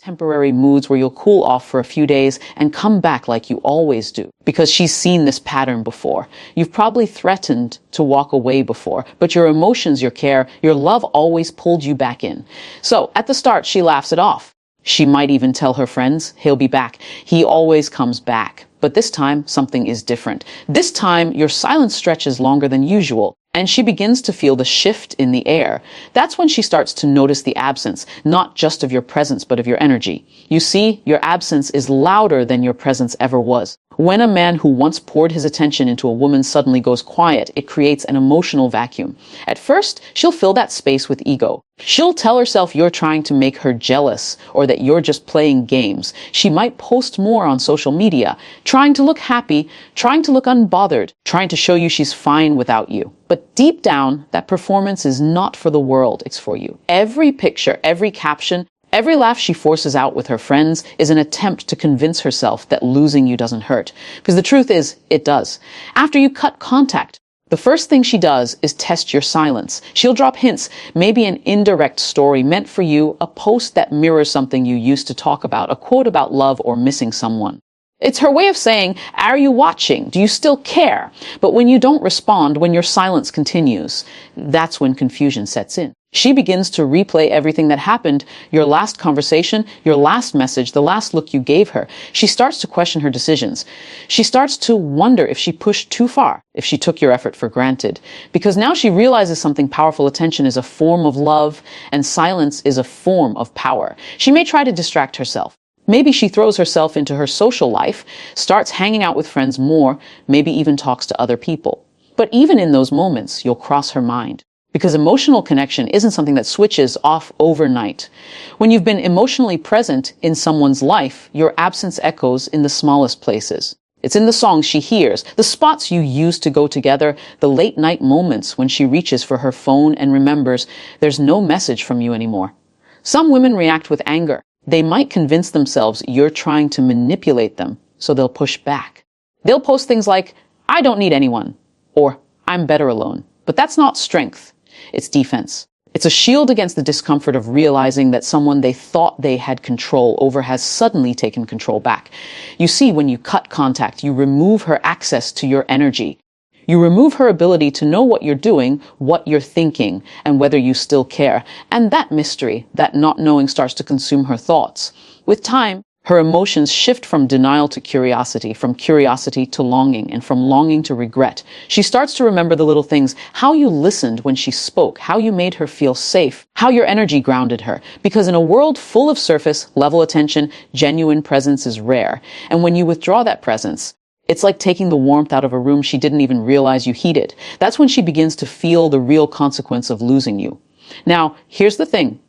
temporary moods where you'll cool off for a few days and come back like you always do, because she's seen this pattern before. You've probably threatened to walk away before, but your emotions, your care, your love always pulled you back in. So at the start, she laughs it off. She might even tell her friends, he'll be back. He always comes back. But this time, something is different. This time, your silence stretches longer than usual, and she begins to feel the shift in the air. That's when she starts to notice the absence, not just of your presence, but of your energy. You see, your absence is louder than your presence ever was. When a man who once poured his attention into a woman suddenly goes quiet, it creates an emotional vacuum. At first, she'll fill that space with ego. She'll tell herself you're trying to make her jealous or that you're just playing games. She might post more on social media, trying to look happy, trying to look unbothered, trying to show you she's fine without you. But deep down, that performance is not for the world, it's for you. Every picture, every caption, every laugh she forces out with her friends is an attempt to convince herself that losing you doesn't hurt. Because the truth is, it does. After you cut contact, the first thing she does is test your silence. She'll drop hints, maybe an indirect story meant for you, a post that mirrors something you used to talk about, a quote about love or missing someone. It's her way of saying, are you watching? Do you still care? But when you don't respond, when your silence continues, that's when confusion sets in. She begins to replay everything that happened, your last conversation, your last message, the last look you gave her. She starts to question her decisions. She starts to wonder if she pushed too far, if she took your effort for granted. Because now she realizes something powerful. Attention is a form of love, and silence is a form of power. She may try to distract herself. Maybe she throws herself into her social life, starts hanging out with friends more, maybe even talks to other people. But even in those moments, you'll cross her mind. Because emotional connection isn't something that switches off overnight. When you've been emotionally present in someone's life, your absence echoes in the smallest places. It's in the songs she hears, the spots you used to go together, the late night moments when she reaches for her phone and remembers there's no message from you anymore. Some women react with anger. They might convince themselves you're trying to manipulate them, so they'll push back. They'll post things like, I don't need anyone, or I'm better alone. But that's not strength. It's defense. It's a shield against the discomfort of realizing that someone they thought they had control over has suddenly taken control back. You see, when you cut contact, you remove her access to your energy. You remove her ability to know what you're doing, what you're thinking, and whether you still care. And that mystery, that not knowing, starts to consume her thoughts. With time, her emotions shift from denial to curiosity, from curiosity to longing, and from longing to regret. She starts to remember the little things, how you listened when she spoke, how you made her feel safe, how your energy grounded her. Because in a world full of surface-level attention, genuine presence is rare. And when you withdraw that presence, it's like taking the warmth out of a room she didn't even realize you heated. That's when she begins to feel the real consequence of losing you. Now, here's the thing.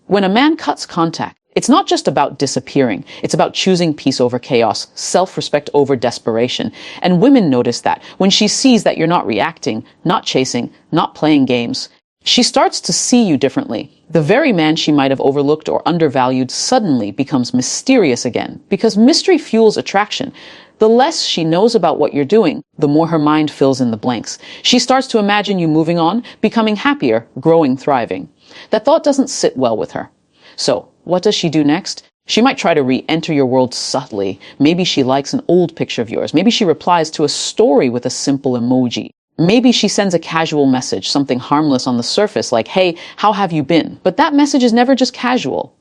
When a man cuts contact, it's not just about disappearing. It's about choosing peace over chaos, self-respect over desperation. And women notice that. When she sees that you're not reacting, not chasing, not playing games, she starts to see you differently. The very man she might have overlooked or undervalued suddenly becomes mysterious again, because mystery fuels attraction. The less she knows about what you're doing, the more her mind fills in the blanks. She starts to imagine you moving on, becoming happier, growing, thriving. That thought doesn't sit well with her. So, what does she do next? She might try to re-enter your world subtly. Maybe she likes an old picture of yours. Maybe she replies to a story with a simple emoji. Maybe she sends a casual message, something harmless on the surface, like, hey, how have you been? But that message is never just casual.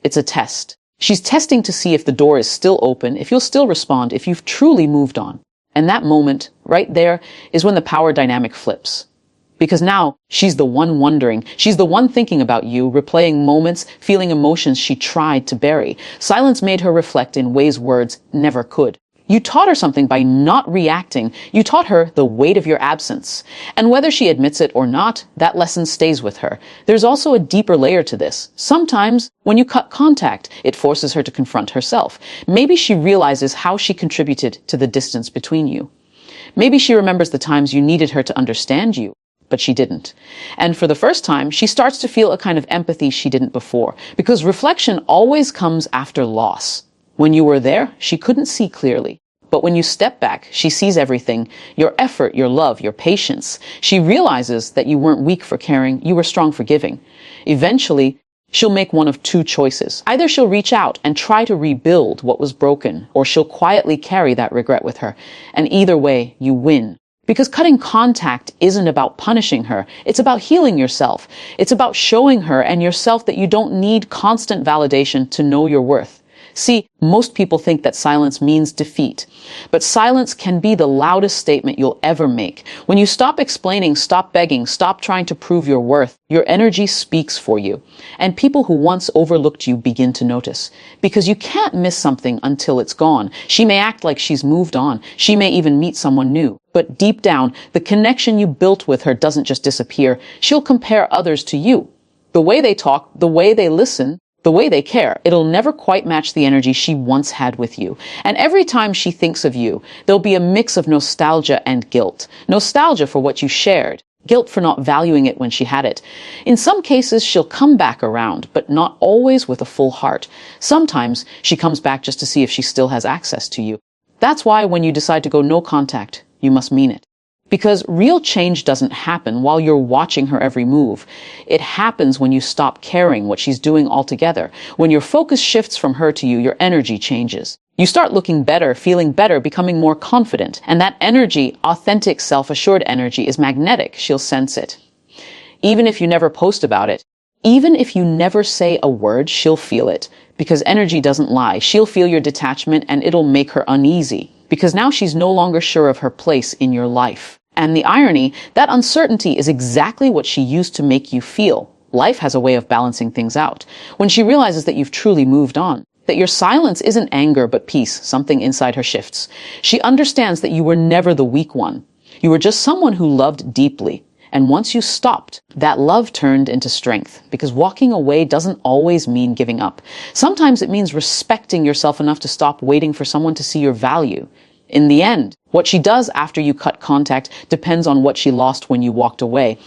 It's a test. She's testing to see if the door is still open, if you'll still respond, if you've truly moved on. And that moment, right there, is when the power dynamic flips. Because now, she's the one wondering. She's the one thinking about you, replaying moments, feeling emotions she tried to bury. Silence made her reflect in ways words never could. You taught her something by not reacting. You taught her the weight of your absence. And whether she admits it or not, that lesson stays with her. There's also a deeper layer to this. Sometimes, when you cut contact, it forces her to confront herself. Maybe she realizes how she contributed to the distance between you. Maybe she remembers the times you needed her to understand you, but she didn't. And for the first time, she starts to feel a kind of empathy she didn't before, because reflection always comes after loss. When you were there, she couldn't see clearly. But when you step back, she sees everything, your effort, your love, your patience. She realizes that you weren't weak for caring, you were strong for giving. Eventually, she'll make one of two choices. Either she'll reach out and try to rebuild what was broken, or she'll quietly carry that regret with her. And either way, you win. Because cutting contact isn't about punishing her. It's about healing yourself. It's about showing her and yourself that you don't need constant validation to know your worth. See, most people think that silence means defeat, but silence can be the loudest statement you'll ever make. When you stop explaining, stop begging, stop trying to prove your worth, your energy speaks for you. And people who once overlooked you begin to notice. Because you can't miss something until it's gone. She may act like she's moved on. She may even meet someone new. But deep down, the connection you built with her doesn't just disappear. She'll compare others to you. The way they talk, the way they listen, the way they care, it'll never quite match the energy she once had with you. And every time she thinks of you, there'll be a mix of nostalgia and guilt. Nostalgia for what you shared. Guilt for not valuing it when she had it. In some cases, she'll come back around, but not always with a full heart. Sometimes she comes back just to see if she still has access to you. That's why when you decide to go no contact, you must mean it. Because real change doesn't happen while you're watching her every move. It happens when you stop caring what she's doing altogether. When your focus shifts from her to you, your energy changes. You start looking better, feeling better, becoming more confident. And that energy, authentic, self-assured energy, is magnetic. She'll sense it. Even if you never post about it, even if you never say a word, she'll feel it. Because energy doesn't lie. She'll feel your detachment and it'll make her uneasy. Because now she's no longer sure of her place in your life. And the irony, that uncertainty is exactly what she used to make you feel. Life has a way of balancing things out. When she realizes that you've truly moved on, that your silence isn't anger but peace, something inside her shifts. She understands that you were never the weak one. You were just someone who loved deeply. And once you stopped, that love turned into strength. Because walking away doesn't always mean giving up. Sometimes it means respecting yourself enough to stop waiting for someone to see your value. In the end, what she does after you cut contact depends on what she lost when you walked away.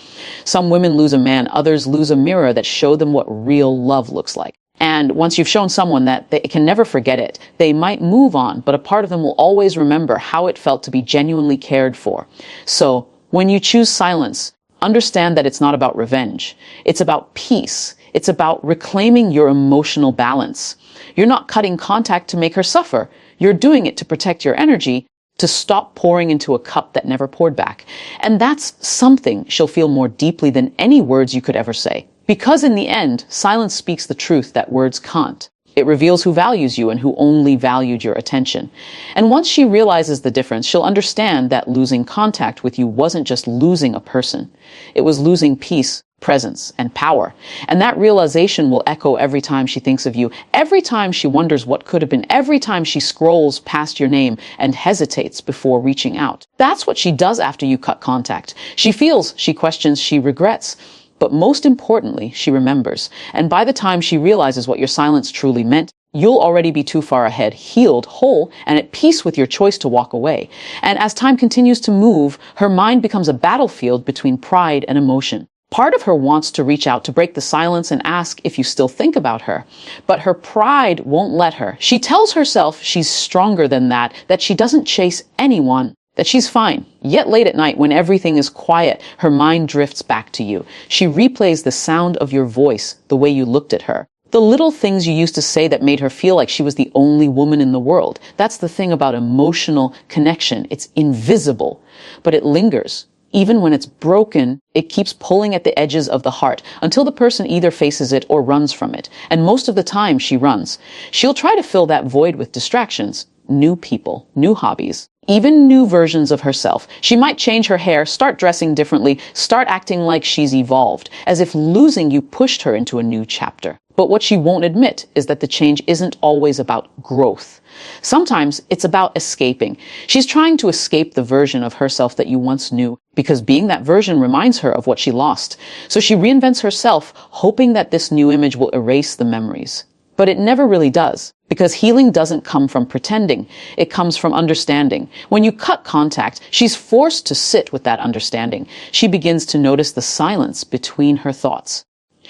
Some women lose a man, others lose a mirror that showed them what real love looks like. And once you've shown someone that, they can never forget it. They might move on, but a part of them will always remember how it felt to be genuinely cared for. So, when you choose silence, understand that it's not about revenge. It's about peace. It's about reclaiming your emotional balance. You're not cutting contact to make her suffer. You're doing it to protect your energy, to stop pouring into a cup that never poured back. And that's something she'll feel more deeply than any words you could ever say. Because in the end, silence speaks the truth that words can't. It reveals who values you and who only valued your attention. And once she realizes the difference, she'll understand that losing contact with you wasn't just losing a person. It was losing peace, presence, and power. And that realization will echo every time she thinks of you, every time she wonders what could have been, every time she scrolls past your name and hesitates before reaching out. That's what she does after you cut contact. She feels, she questions, she regrets. But most importantly, she remembers. And by the time she realizes what your silence truly meant, you'll already be too far ahead, healed, whole, and at peace with your choice to walk away. And as time continues to move, her mind becomes a battlefield between pride and emotion. Part of her wants to reach out to break the silence and ask if you still think about her. But her pride won't let her. She tells herself she's stronger than that she doesn't chase anyone, that she's fine. Yet late at night, when everything is quiet, her mind drifts back to you. She replays the sound of your voice, the way you looked at her. The little things you used to say that made her feel like she was the only woman in the world. That's the thing about emotional connection. It's invisible, but it lingers. Even when it's broken, it keeps pulling at the edges of the heart until the person either faces it or runs from it. And most of the time, she runs. She'll try to fill that void with distractions, new people, new hobbies, even new versions of herself. She might change her hair, start dressing differently, start acting like she's evolved, as if losing you pushed her into a new chapter. But what she won't admit is that the change isn't always about growth. Sometimes it's about escaping. She's trying to escape the version of herself that you once knew, because being that version reminds her of what she lost. So she reinvents herself, hoping that this new image will erase the memories. But it never really does, because healing doesn't come from pretending. It comes from understanding. When you cut contact, she's forced to sit with that understanding. She begins to notice the silence between her thoughts.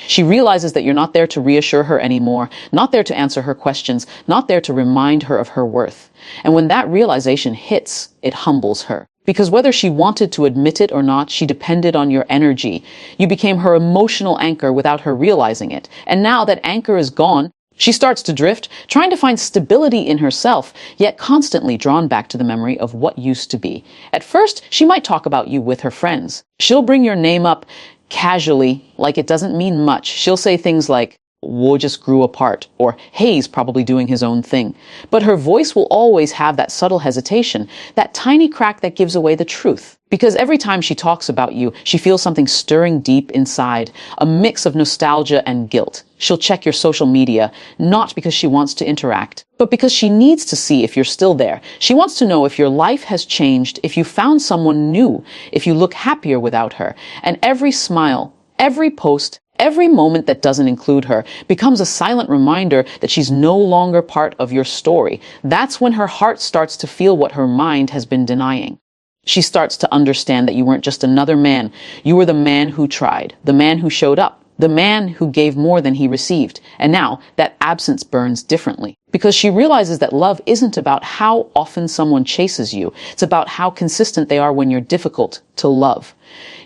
She realizes that you're not there to reassure her anymore, not there to answer her questions, not there to remind her of her worth. And when that realization hits, it humbles her. Because whether she wanted to admit it or not, she depended on your energy. You became her emotional anchor without her realizing it. And now that anchor is gone, she starts to drift, trying to find stability in herself, yet constantly drawn back to the memory of what used to be. At first, she might talk about you with her friends. She'll bring your name up casually, like it doesn't mean much. She'll say things like, "We just grew apart," or "Hey, he's probably doing his own thing." But her voice will always have that subtle hesitation, that tiny crack that gives away the truth. Because every time she talks about you, she feels something stirring deep inside, a mix of nostalgia and guilt. She'll check your social media, not because she wants to interact, but because she needs to see if you're still there. She wants to know if your life has changed, if you found someone new, if you look happier without her. And every smile, every post, every moment that doesn't include her becomes a silent reminder that she's no longer part of your story. That's when her heart starts to feel what her mind has been denying. She starts to understand that you weren't just another man. You were the man who tried, the man who showed up, the man who gave more than he received. And now that absence burns differently because she realizes that love isn't about how often someone chases you. It's about how consistent they are when you're difficult to love.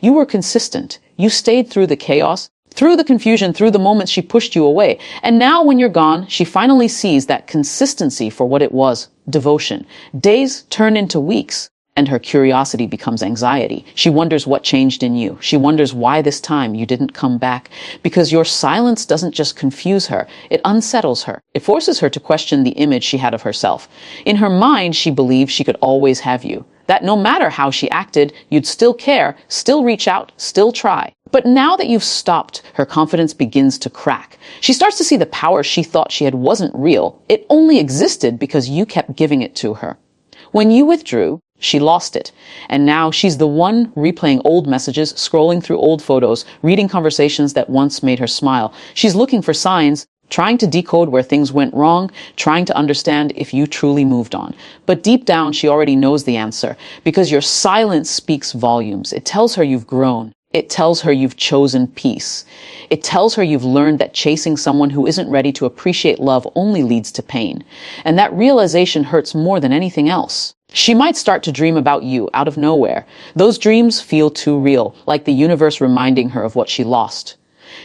You were consistent. You stayed through the chaos, through the confusion, through the moments she pushed you away. And now when you're gone, she finally sees that consistency for what it was, devotion. Days turn into weeks. And her curiosity becomes anxiety. She wonders what changed in you. She wonders why this time you didn't come back. Because your silence doesn't just confuse her, it unsettles her. It forces her to question the image she had of herself. In her mind, she believed she could always have you. That no matter how she acted, you'd still care, still reach out, still try. But now that you've stopped, her confidence begins to crack. She starts to see the power she thought she had wasn't real. It only existed because you kept giving it to her. When you withdrew, she lost it. And now she's the one replaying old messages, scrolling through old photos, reading conversations that once made her smile. She's looking for signs, trying to decode where things went wrong, trying to understand if you truly moved on. But deep down, she already knows the answer, because your silence speaks volumes. It tells her you've grown. It tells her you've chosen peace. It tells her you've learned that chasing someone who isn't ready to appreciate love only leads to pain. And that realization hurts more than anything else. She might start to dream about you out of nowhere. Those dreams feel too real, like the universe reminding her of what she lost.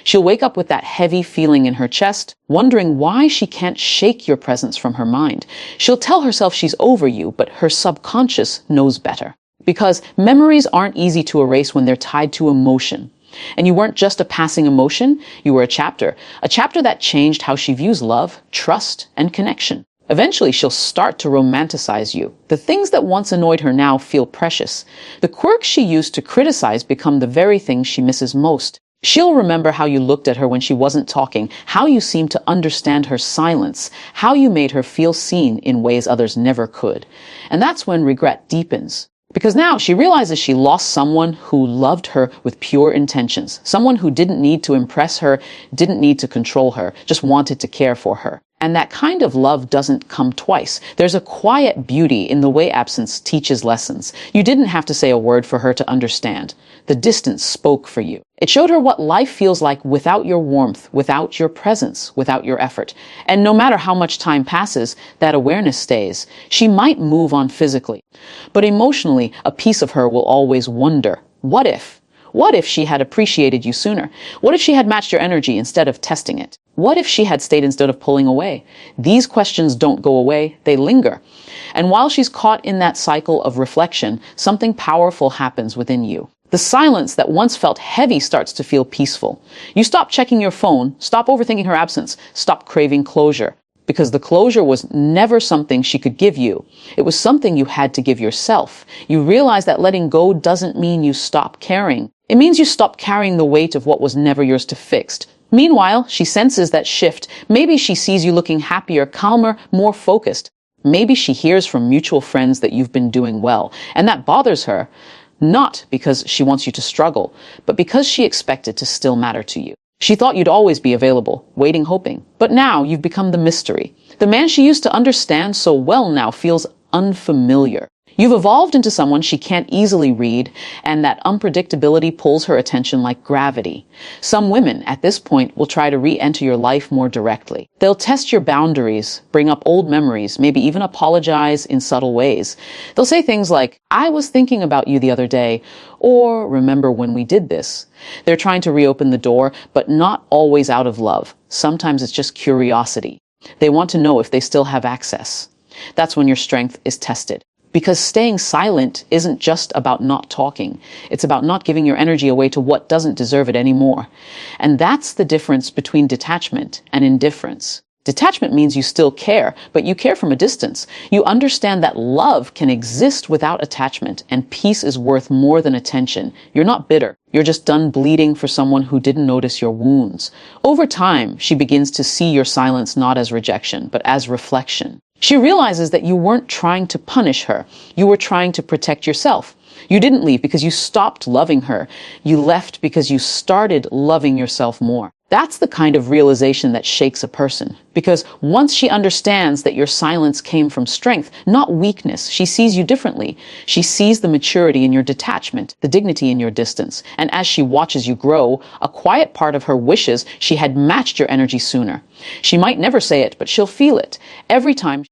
She'll wake up with that heavy feeling in her chest, wondering why she can't shake your presence from her mind. She'll tell herself she's over you, but her subconscious knows better. Because memories aren't easy to erase when they're tied to emotion. And you weren't just a passing emotion, you were a chapter that changed how she views love, trust, and connection. Eventually, she'll start to romanticize you. The things that once annoyed her now feel precious. The quirks she used to criticize become the very things she misses most. She'll remember how you looked at her when she wasn't talking, how you seemed to understand her silence, how you made her feel seen in ways others never could. And that's when regret deepens. Because now she realizes she lost someone who loved her with pure intentions. Someone who didn't need to impress her, didn't need to control her, just wanted to care for her. And that kind of love doesn't come twice. There's a quiet beauty in the way absence teaches lessons. You didn't have to say a word for her to understand. The distance spoke for you. It showed her what life feels like without your warmth, without your presence, without your effort. And no matter how much time passes, that awareness stays. She might move on physically, but emotionally, a piece of her will always wonder, what if? What if she had appreciated you sooner? What if she had matched your energy instead of testing it? What if she had stayed instead of pulling away? These questions don't go away, they linger. And while she's caught in that cycle of reflection, something powerful happens within you. The silence that once felt heavy starts to feel peaceful. You stop checking your phone, stop overthinking her absence, stop craving closure. Because the closure was never something she could give you. It was something you had to give yourself. You realize that letting go doesn't mean you stop caring. It means you stop carrying the weight of what was never yours to fix. Meanwhile, she senses that shift. Maybe she sees you looking happier, calmer, more focused. Maybe she hears from mutual friends that you've been doing well. And that bothers her. Not because she wants you to struggle, but because she expected to still matter to you. She thought you'd always be available, waiting, hoping. But now you've become the mystery. The man she used to understand so well now feels unfamiliar. You've evolved into someone she can't easily read, and that unpredictability pulls her attention like gravity. Some women, at this point, will try to re-enter your life more directly. They'll test your boundaries, bring up old memories, maybe even apologize in subtle ways. They'll say things like, "I was thinking about you the other day," or "Remember when we did this?" They're trying to reopen the door, but not always out of love. Sometimes it's just curiosity. They want to know if they still have access. That's when your strength is tested. Because staying silent isn't just about not talking. It's about not giving your energy away to what doesn't deserve it anymore. And that's the difference between detachment and indifference. Detachment means you still care, but you care from a distance. You understand that love can exist without attachment, and peace is worth more than attention. You're not bitter. You're just done bleeding for someone who didn't notice your wounds. Over time, she begins to see your silence not as rejection, but as reflection. She realizes that you weren't trying to punish her. You were trying to protect yourself. You didn't leave because you stopped loving her. You left because you started loving yourself more. That's the kind of realization that shakes a person. Because once she understands that your silence came from strength, not weakness, she sees you differently. She sees the maturity in your detachment, the dignity in your distance. And as she watches you grow, a quiet part of her wishes she had matched your energy sooner. She might never say it, but she'll feel it. Every time